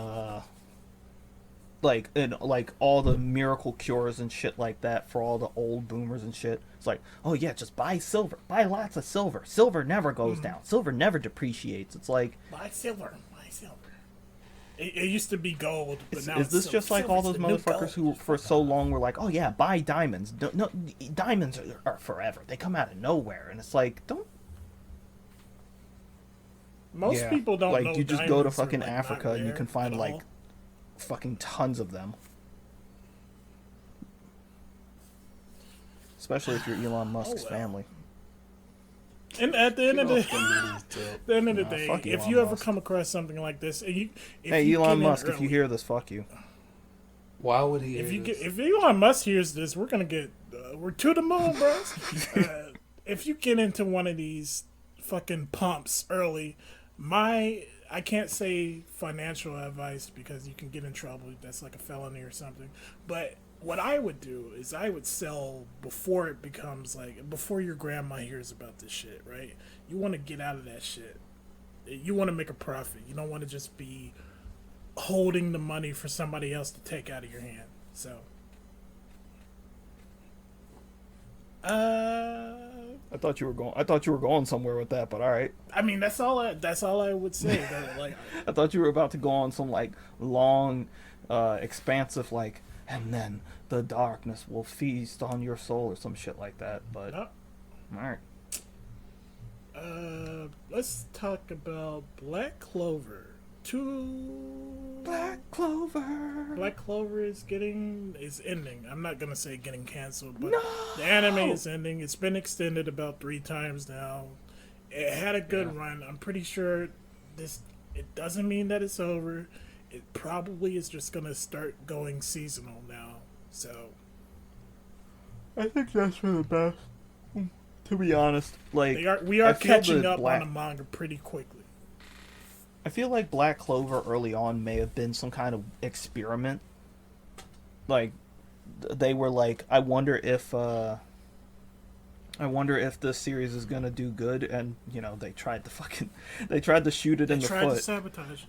like in like all the miracle cures and shit like that for all the old boomers and shit. It's like, oh yeah, just buy silver, buy lots of silver. Silver never goes down. Silver never depreciates. It's like, Buy silver. Buy silver. It used to be gold, but now is it's this silver. just like all Silver's those the new motherfuckers gold. who for so long were like, oh yeah, buy diamonds. No, diamonds are forever. They come out of nowhere, and it's like, don't Most people don't like know you just go to diamonds are, fucking like, Africa not and you rare can find at like all. fucking tons of them. Especially if you're Elon Musk's well. family. And at the end of Get the off the man's tip. the end of the Nah, day, fuck if Elon you ever Musk. come across something like this, and if Hey, you Elon get in Musk, if you early- hear this, fuck you. Why would he? if hear you get, this? if Elon Musk hears this, we're gonna get we're to the moon, bros. If you get into one of these fucking pumps early, I can't say financial advice because you can get in trouble. That's like a felony or something. But what I would do is I would sell before it becomes like before your grandma hears about this shit, right? You want to get out of that shit. You want to make a profit. You don't want to just be holding the money for somebody else to take out of your hand. So, I thought you were going somewhere with that, but all right. I mean that's all I would say. That, like, I thought you were about to go on some like long, expansive like, and then the darkness will feast on your soul or some shit like that. But no. all right. Let's talk about Black Clover. Black Clover. Black Clover is ending. I'm not gonna say getting canceled, but No! the anime is ending. It's been extended about 3 times now. It had a good run. I'm pretty sure it doesn't mean that it's over. It probably is just gonna start going seasonal now. So I think that's for the best. To be honest, like we are I feel catching that up on the manga pretty quickly. I feel like Black Clover early on may have been some kind of experiment. Like, they were like, I wonder if this series is gonna do good, and you know they tried to shoot it in the Tried to foot, sabotage it.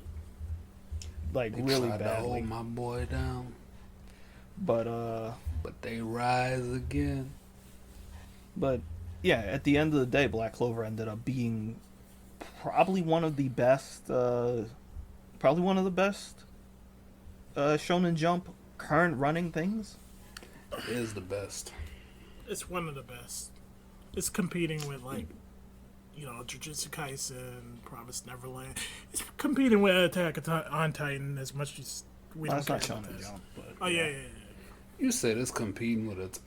like They really tried to badly. hold my boy down, But they rise again. yeah, at the end of the day, Black Clover ended up being probably one of the best Shonen Jump current running things. It is the best. It's one of the best. It's competing with like, Jujutsu Kaisen, Promised Neverland. It's competing with Attack on Titan as much as we That's don't not care about Shonen this. Jump, but Oh yeah. You said it's competing with it.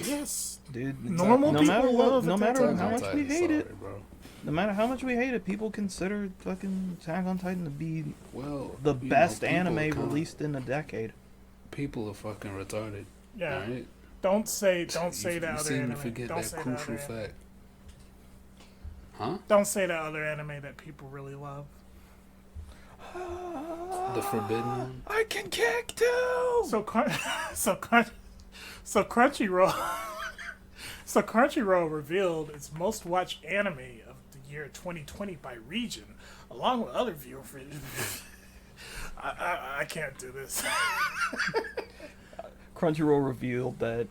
Yes. dude, Normal no people matter what, love no Attack matter on how much we hate it, bro. no matter how much we hate it, people consider fucking Attack on Titan to be Well, the best people anime kinda- released in a decade. People are fucking retarded. Yeah. Alright? Don't say the You other seem to anime. forget Don't that say the crucial other anime. fact. Huh? Don't say the other anime that people really love. The Forbidden One? I can kick too. So Crunchyroll so Crunchyroll revealed its most watched anime of the year 2020 by region, along with other viewer I can't do this. Crunchyroll revealed that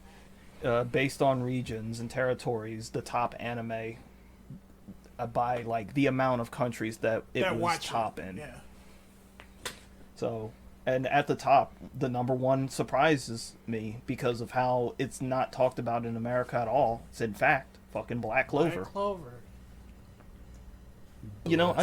based on regions and territories, the top anime by like the amount of countries that it That was watch top it. in. Yeah. So, and at the top, the number one surprises me because of how it's not talked about in America at all. It's in fact fucking Black Clover. Black Clover. You know,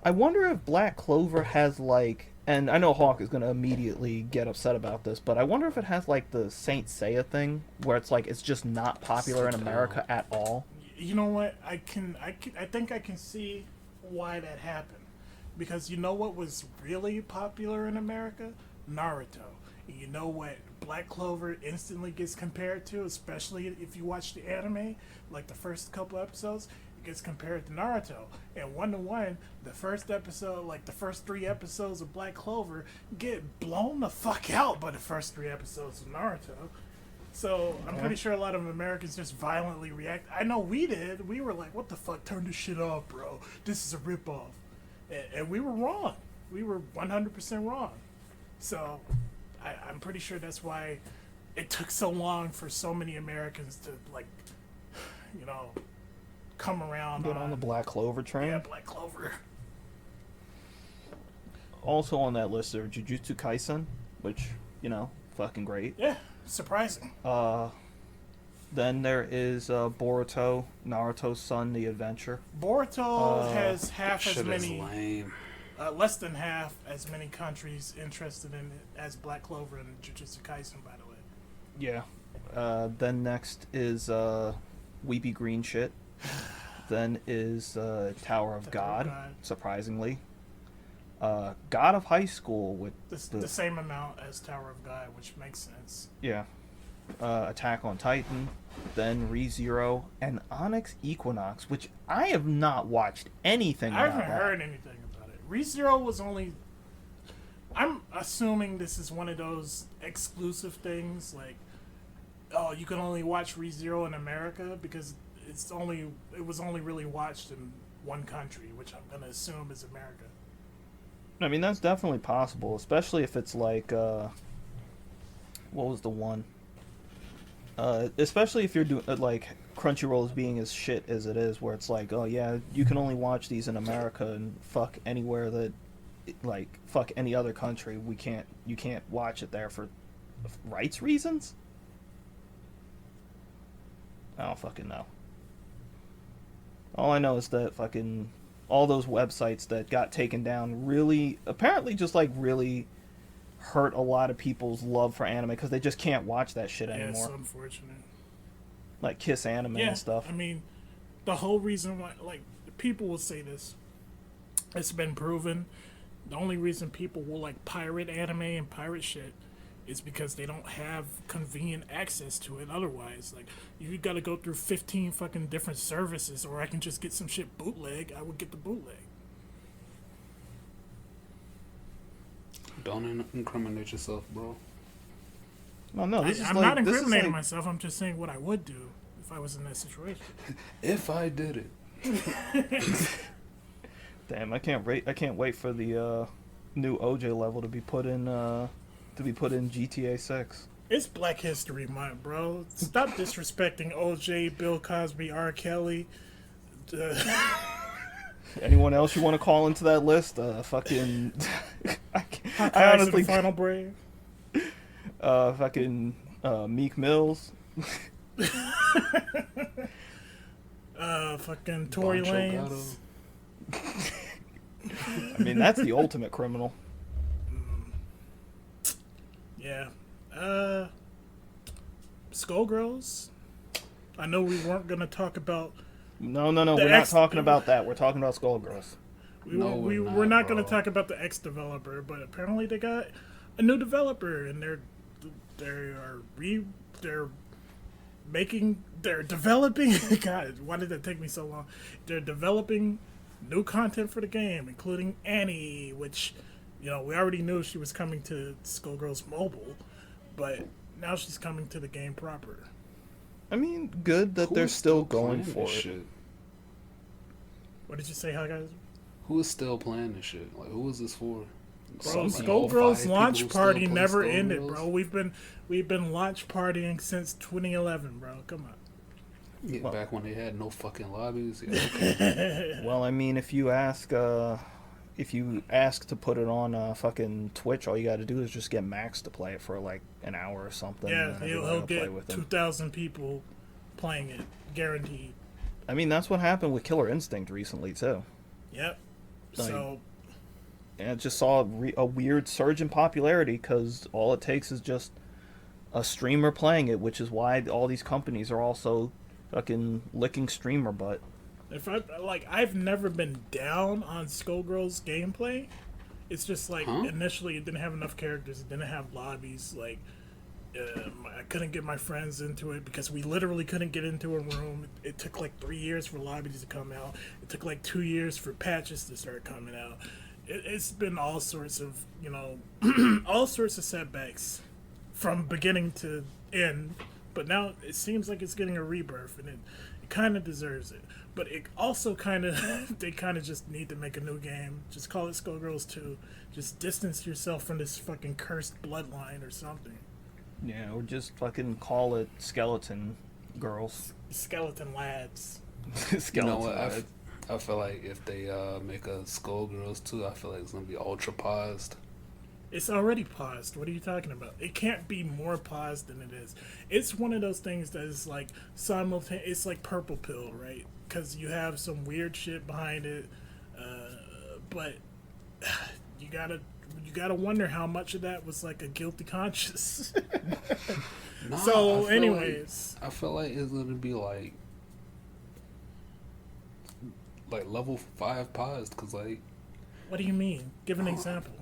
I wonder if Black Clover has like, and I know Hawk is gonna immediately get upset about this, but I wonder if it has like the Saint Seiya thing where it's like it's just not popular in America at all. You know what? I think I can see why that happened. Because you know what was really popular in America? Naruto. And you know what Black Clover instantly gets compared to, especially if you watch the anime, like the first couple episodes, it gets compared to Naruto. And 1-to-1, the first episode, like the first 3 episodes of Black Clover, get blown the fuck out by the first 3 episodes of Naruto. So I'm pretty sure a lot of Americans just violently react. I know we did. We were like, what the fuck? Turn this shit off, bro. This is a ripoff. And we were wrong. We were 100% wrong. So I'm pretty sure that's why it took so long for so many Americans to, like, you know, come around. Get on the Black Clover train. Yeah, Black Clover. Also on that list are Jujutsu Kaisen, which, you know, fucking great. Yeah, surprising. Then there is Boruto, Naruto's Son, The Adventure. Boruto has half as Shit is many, lame. less than half as many countries interested in it as Black Clover and Jujutsu Kaisen, by the way. Yeah. Then next is Weepy Green Shit. Then is Tower of God, surprisingly. God of High School with the same amount as Tower of God, which makes sense. Yeah. Attack on Titan, then ReZero, and Onyx Equinox, which I have not watched anything I about. haven't heard anything about it. ReZero was only. I'm assuming this is one of those exclusive things, like, oh, you can only watch ReZero in America because it was only really watched in one country, which I'm gonna assume is America. I mean, that's definitely possible, especially if it's like, what was the one? Especially if you're doing, like, Crunchyroll is being as shit as it is, where it's like, oh yeah, you can only watch these in America and fuck anywhere that, like, fuck any other country. You can't watch it there for rights reasons? I don't fucking know. All I know is that fucking all those websites that got taken down really, apparently just like really hurt a lot of people's love for anime because they just can't watch that shit anymore. Yeah, it's unfortunate. Like Kiss Anime and stuff. I mean, the whole reason why, like, people will say this, it's been proven, the only reason people will, like, pirate anime and pirate shit is because they don't have convenient access to it otherwise. Like, you gotta go through 15 fucking different services, or I can just get some shit bootleg, I would get the bootleg. Don't incriminate yourself, bro. No, this is I'm like, not this is incriminating like, myself, I'm just saying what I would do if I was in that situation. If I did it. Damn, I can't wait for the new OJ level to be put in GTA 6. It's Black History Month, bro. Stop disrespecting OJ, Bill Cosby, R. Kelly. Anyone else you want to call into that list? Fucking. I honestly. Final Brave. Fucking Meek Mills. Fucking Tory Lanez. I mean, that's the ultimate criminal. Yeah. Skullgirls. I know we weren't gonna talk about. No, we're not talking about that. We're talking about Skullgirls. We're not going to talk about the ex-developer, but apparently they got a new developer, and they're developing. God, why did that take me so long? They're developing new content for the game, including Annie, which, you know, we already knew she was coming to Skullgirls Mobile, but now she's coming to the game proper. I mean, good that they're still going for it. Shit? What did you say, how guys? Who is still playing this shit? Like, who is this for? Bro, Some, like, all Skullgirls five launch people still party play never ended, Skullgirls? bro. We've been launch partying since 2011, bro. Come on. Yeah, Well- back when they had no fucking lobbies. Yeah, okay. Well, I mean, if you ask to put it on fucking Twitch, all you got to do is just get Max to play it for like an hour or something. Yeah, and then he'll everybody will play get with him. 2,000 people playing it, guaranteed. I mean, that's what happened with Killer Instinct recently too. Yep. Like- So And it just saw a weird surge in popularity because all it takes is just a streamer playing it, which is why all these companies are also fucking licking streamer butt. I've never been down on Skullgirls gameplay. It's just like initially it didn't have enough characters, it didn't have lobbies. Like I couldn't get my friends into it because we literally couldn't get into a room. It took like 3 years for lobbies to come out. It took like 2 years for patches to start coming out. It's been all sorts of, all sorts of setbacks from beginning to end. But now it seems like it's getting a rebirth, and it kind of deserves it. But it also kind of, they kind of just need to make a new game. Just call it Skullgirls 2. Just distance yourself from this fucking cursed bloodline or something. Yeah, or just fucking call it Skeleton Girls. Skeleton Lads. Skeleton You know what? Lads. I feel like if they make a Skullgirls too, I feel like it's gonna be ultra paused. It's already paused. What are you talking about? It can't be more paused than it is. It's one of those things that is like simultaneous. It's like Purple Pill, right? Because you have some weird shit behind it, but you gotta wonder how much of that was like a guilty conscience. Nah, So, I feel anyways. I feel like it's gonna be like level 5 paused, cause like What do you mean? Give an example.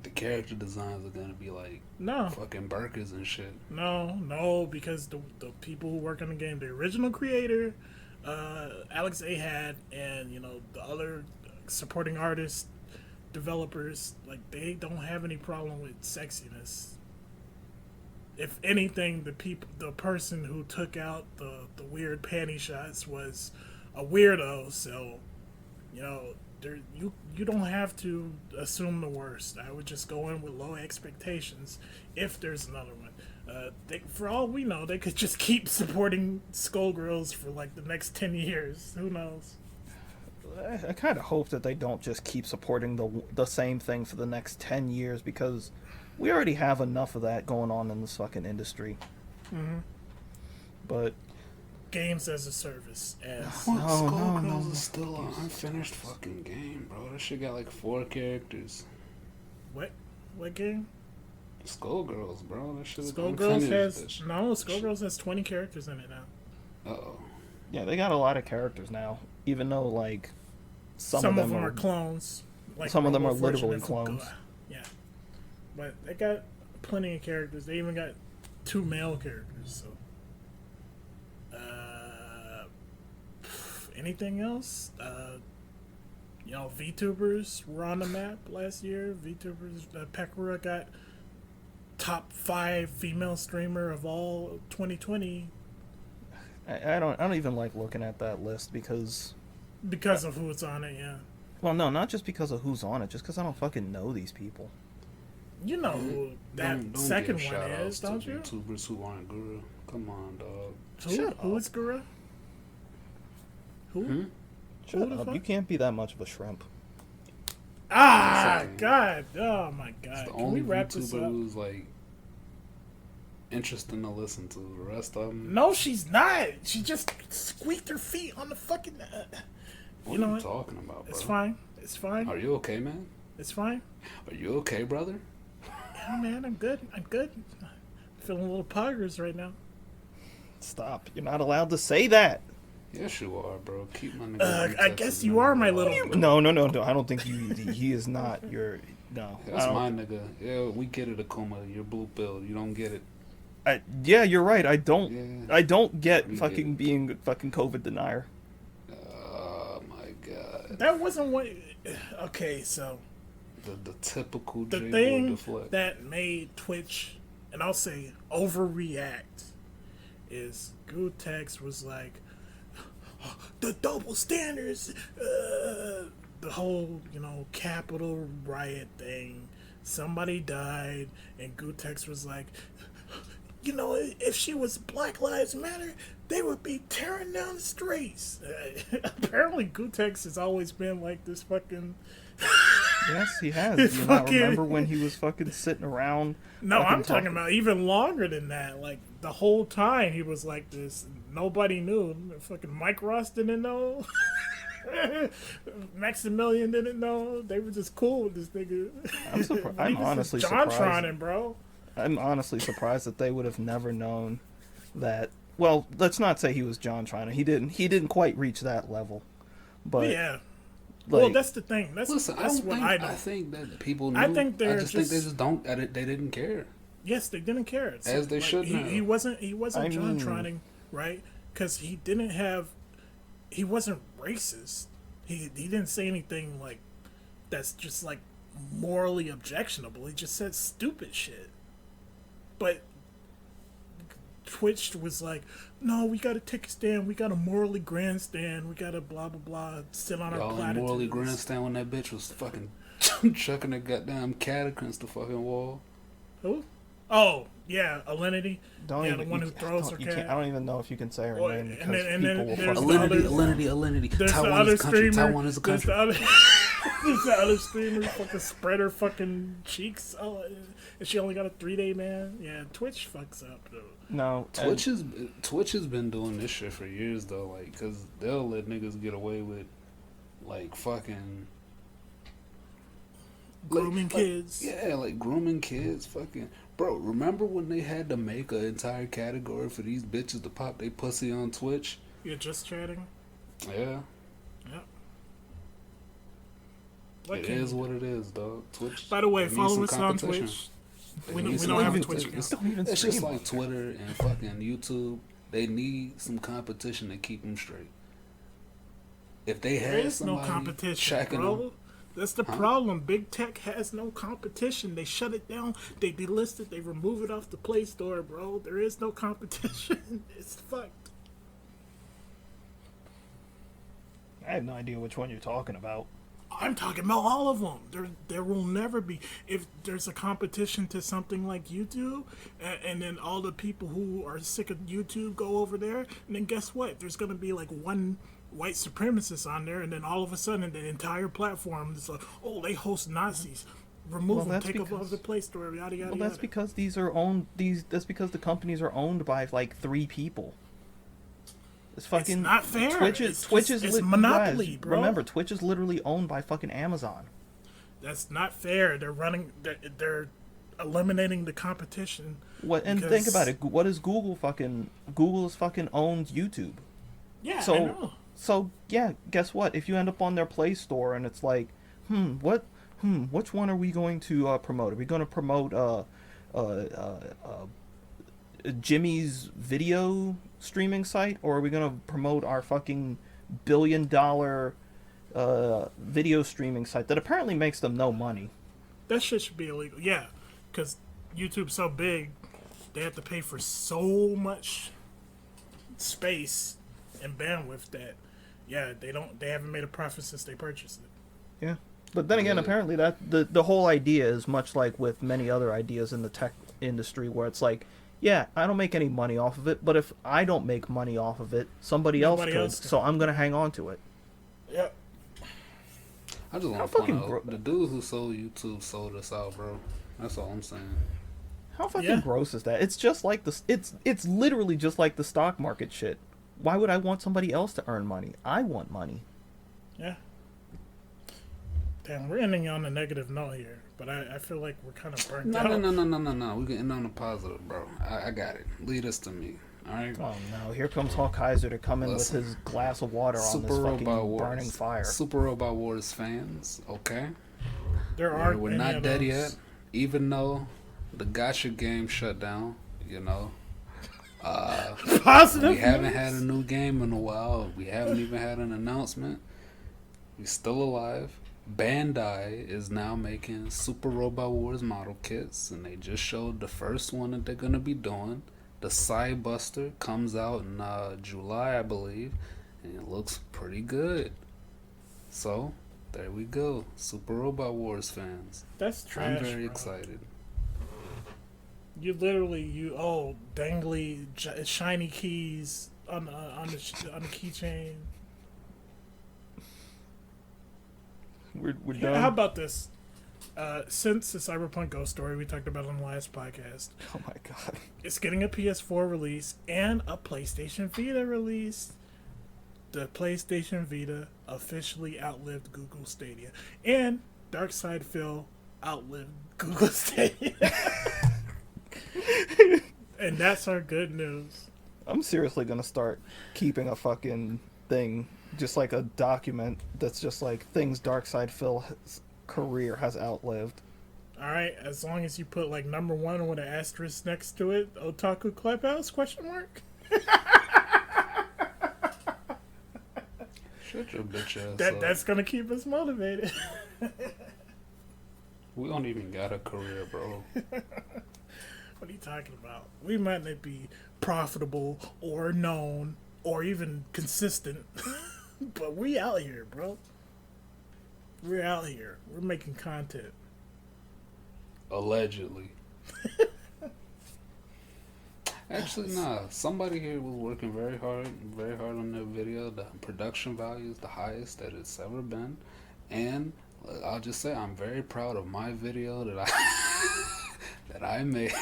the character designs are gonna be like No, fucking burkers and shit. no, because the people who work on the game, the original creator, Alex Ahad, and the other supporting artists, developers, like they don't have any problem with sexiness. If anything, the person who took out the weird panty shots was a weirdo. So, you don't have to assume the worst. I would just go in with low expectations. If there's another one, for all we know, they could just keep supporting Skullgirls for like the next 10 years. Who knows? I kind of hope that they don't just keep supporting the same thing for the next 10 years because we already have enough of that going on in this fucking industry. Mm-hmm. But Games as a service, as Skullgirls is still an unfinished fucking game, bro. That shit got like 4 characters. what game? Skullgirls, bro. That shit is Skullgirls unfinished. Skullgirls has 20 characters in it now. Uh-oh. yeah, they got a lot of characters now, even though like some Some of them are clones. Like some of them are Robo Fortune literally and clones. Fukuoka. Yeah, but they got plenty of characters. They even got 2 male characters. So, anything else? VTubers were on the map last year. VTubers, Pekora got top 5 female streamer of all 2020 I don't even like looking at that list because because of who's on it. Yeah, well, no, not just because of who's on it, just because I don't fucking know these people. you know who that Don't second give one shout-outs is, to don't you? YouTubers who aren't Guru. Come on, dog. Who is Gura? Who? Hmm? Shut Who the up! fuck? You can't be that much of a shrimp. Ah, Second. God! Oh my It's God! the Can we only wrap this YouTuber up? who's like interesting to listen to. The rest of them, No, she's not. She just squeaked her feet on the fucking. what you know are you what? talking about, bro? It's fine. It's fine. Are you okay, man? It's fine. Are you okay, brother? Yeah, man, I'm good. I'm good. Feeling a little poggers right now. Stop! You're not allowed to say that. Yes, you are, bro. Keep my nigga. I guess you are my little. No. I don't think he is not. You're no. That's I don't- my nigga. Yeah, we get it, Akuma. You're blue pill. You don't get it. yeah, you're right. I don't. Yeah. I don't get We fucking get it. being fucking COVID denier. Oh my god. That wasn't what. Okay, so The typical the J-boy thing deflect. that made Twitch, and I'll say overreact, is Gutex was like, the double standards, the whole, Capitol riot thing, somebody died, and Gutex was like, you know, if she was Black Lives Matter, they would be tearing down the streets. Apparently, Gutex has always been like this fucking. Yes, he has. Do you not remember when he was fucking sitting around? No, I'm talking about even longer than that. Like, the whole time he was like this. Nobody knew. Fucking Mike Ross didn't know. Maximilian didn't know. They were just cool with this nigga. I'm honestly surprised. John Tronin, bro. I'm honestly surprised that they would have never known that. Well, let's not say he was John Tronin. He didn't quite reach that level. But yeah. Like, well, that's the thing. That's listen, that's I know. think that people knew. I think I just think they just don't. They didn't care. Yes, they didn't care. It's As they should have. He wasn't John Tronin, right? Because he wasn't racist. He didn't say anything like that's just like morally objectionable. He just said stupid shit. But Twitch was like, no, we gotta take a stand. We gotta morally grandstand. We gotta blah blah blah. Sit on our platitudes. Morally grandstand when that bitch was fucking chucking her goddamn cat against the fucking wall. Who? Oh yeah, Alinity. Don't yeah, even, the one who throws her cat. I don't even know if you can say her name because and then people will there's fucking... Alinity. There's Taiwan the other is a country. streamer. Taiwan is a country. There's the other streamer fucking spread her fucking cheeks. Oh, and she only got a 3-day ban. Yeah, Twitch fucks up though. No, Twitch has been doing this shit for years though, like, cause they'll let niggas get away with, like, fucking Grooming kids. Yeah, like grooming kids. Fucking bro. Remember when they had to make an entire category for these bitches to pop they pussy on Twitch? You're just chatting. Yeah. Yep. It is what it is, dog. Twitch. By the way, follow us on Twitch. We don't have a Twitch account. It's just like Twitter and fucking YouTube. They need some competition to keep them straight. If they there had is no competition, bro. them, that's the problem. Big Tech has no competition. They shut it down. They delist it. They remove it off the Play Store, bro. There is no competition. It's fucked. I have no idea which one you're talking about. I'm talking about all of them. There will never be. If there's a competition to something like YouTube, and then all the people who are sick of YouTube go over there, and then guess what? There's going to be like one white supremacist on there, and then all of a sudden the entire platform is like, oh, they host Nazis. Remove them, take them off the Play Store, yada yada. Well, that's yada. because these are owned. That's because the companies are owned by like 3 people. It's fucking. It's not fair. Twitch is monopoly, guys, bro. Remember, Twitch is literally owned by fucking Amazon. That's not fair. They're eliminating the competition. What? And think about it. What is Google fucking? Google is fucking owns YouTube. Yeah, so, I know. So yeah, guess what? If you end up on their Play Store and it's like, which one are we going to promote? Are we going to promote Jimmy's video streaming site, or are we going to promote our fucking $1 billion video streaming site that apparently makes them no money? That shit should be illegal. Yeah, because YouTube's so big, they have to pay for so much space and bandwidth that, yeah, they haven't made a profit since they purchased it. Yeah. But then again, apparently that the whole idea is much like with many other ideas in the tech industry, where it's like, yeah, I don't make any money off of it, but if I don't make money off of it, somebody else could, so I'm gonna hang on to it. Yep. I just want to point out, the dude who sold YouTube sold us out, bro. That's all I'm saying. How fucking gross is that? It's just like it's literally just like the stock market shit. Why would I want somebody else to earn money? I want money. Yeah. Damn, we're ending on a negative note here, but I feel like we're kind of burnt out. No. We can end on a positive, bro. I got it. Lead us to me. All right. Oh no! Here comes Hawkeyser to come in with his glass of water on this fucking burning fire. Super Robot Wars fans, okay? We're not dead yet, even though the Gacha game shut down. You know. Positive. We haven't had a new game in a while. We haven't even had an announcement. We're still alive. Bandai is now making Super Robot Wars model kits, and they just showed the first one that they're gonna be doing. The Psybuster comes out in July, I believe, and it looks pretty good. So, There we go. Super Robot Wars fans. That's trash. I'm very bro. excited. You literally dangly shiny keys on the keychain. We're Yeah, done. how about this? Since the Cyberpunk Ghost Story we talked about on the last podcast, Oh my god. it's getting a PS4 release and a PlayStation Vita release. The PlayStation Vita officially outlived Google Stadia, and Darkside Phil outlived Google Stadia. And that's our good news. I'm seriously gonna start keeping a fucking thing, just like a document that's just like things Darkside Phil's career has outlived. All right, as long as you put like number 1 with an asterisk next to it, Otaku Clubhouse question mark. Shut your bitch ass up. That's gonna keep us motivated. We don't even got a career, bro. What are you talking about? We might not be profitable or known or even consistent, but we out here, bro. We're out here. We're making content. Allegedly. Actually, nah. Somebody here was working very hard on their video. The production value is the highest that it's ever been, and I'll just say I'm very proud of my video that I made.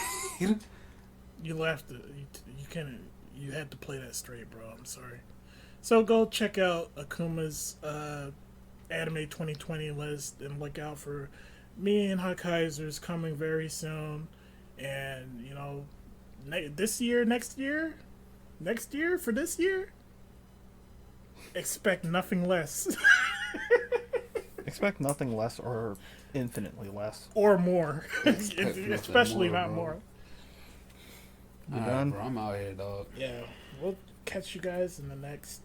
You laughed. You can't. You had to play that straight, bro. I'm sorry. So go check out Akuma's Anime 2020 list and look out for me and Hakaiser's coming very soon. And you know, this year, next year, for this year, expect nothing less. Expect nothing less or infinitely less. Or more. Expect Especially more, not bro. more. You Alright, done? bro, I'm out here, dog. Yeah. We'll catch you guys in the next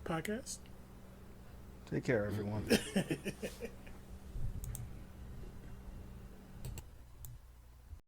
podcast. Take care, everyone.